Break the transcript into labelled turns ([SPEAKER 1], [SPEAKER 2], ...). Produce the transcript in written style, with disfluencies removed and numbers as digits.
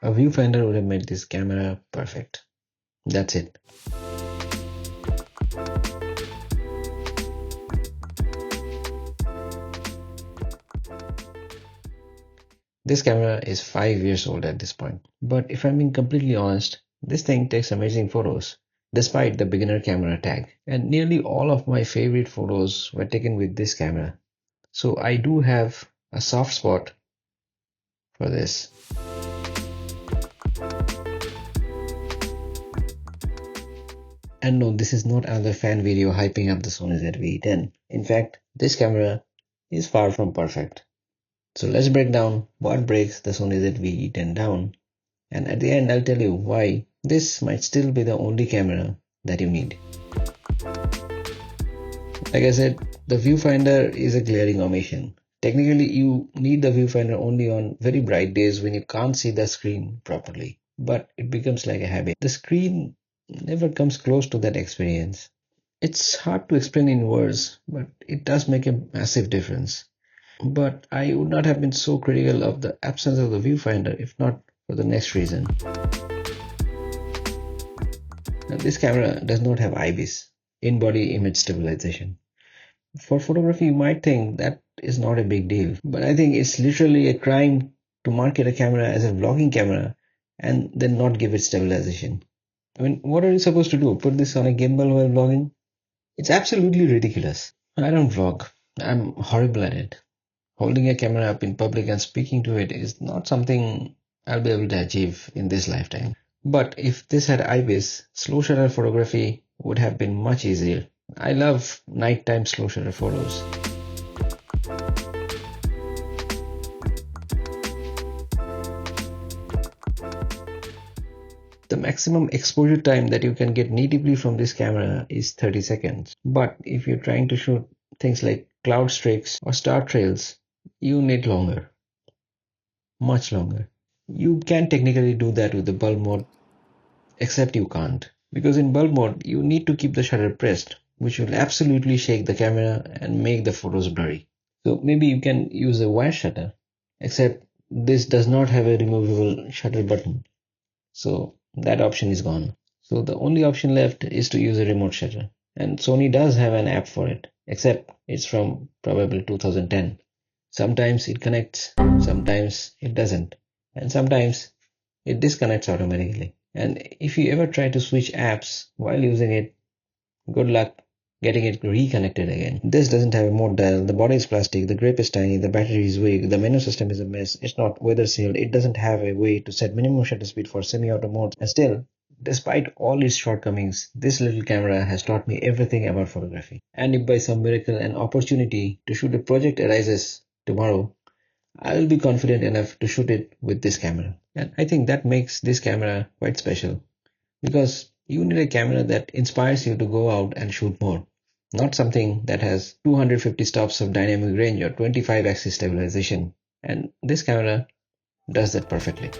[SPEAKER 1] A viewfinder would have made this camera perfect. That's it. This camera is 5 years old at this point. But if I'm being completely honest, this thing takes amazing photos, despite the beginner camera tag. And nearly all of my favorite photos were taken with this camera. So I do have a soft spot for this. And no, this is not another fan video hyping up the Sony ZV E10. In fact, this camera is far from perfect. So let's break down what breaks the Sony ZV E10 down, and at the end I'll tell you why this might still be the only camera that you need. Like I said, the viewfinder is a glaring omission. Technically, you need the viewfinder only on very bright days when you can't see the screen properly, but it becomes like a habit. The screen never comes close to that experience. It's hard to explain in words, but it does make a massive difference. But I would not have been so critical of the absence of the viewfinder if not for the next reason. Now, this camera does not have IBIS, in-body image stabilization. For photography, you might think that is not a big deal, but I think it's literally a crime to market a camera as a vlogging camera and then not give it stabilization. I mean, what are you supposed to do? Put this on a gimbal while vlogging? It's absolutely ridiculous. I don't vlog. I'm horrible at it. Holding a camera up in public and speaking to it is not something I'll be able to achieve in this lifetime. But if this had IBIS, slow shutter photography would have been much easier. I love nighttime slow shutter photos. The maximum exposure time that you can get natively from this camera is 30 seconds. But if you're trying to shoot things like cloud streaks or star trails, you need longer. Much longer. You can technically do that with the bulb mode, except you can't. Because in bulb mode, you need to keep the shutter pressed, which will absolutely shake the camera and make the photos blurry. So maybe you can use a wire shutter, except this does not have a removable shutter button. So that option is gone. So the only option left is to use a remote shutter. And Sony does have an app for it, except it's from probably 2010. Sometimes it connects, sometimes it doesn't, and sometimes it disconnects automatically. And if you ever try to switch apps while using it, good luck getting it reconnected again. This doesn't have a mode dial, the body is plastic, the grip is tiny, the battery is weak, the menu system is a mess, it's not weather sealed, it doesn't have a way to set minimum shutter speed for semi-auto modes, and still, despite all its shortcomings, this little camera has taught me everything about photography. And if by some miracle an opportunity to shoot a project arises tomorrow, I will be confident enough to shoot it with this camera. And I think that makes this camera quite special, because you need a camera that inspires you to go out and shoot more, not something that has 250 stops of dynamic range or 25 axis stabilization. And this camera does that perfectly.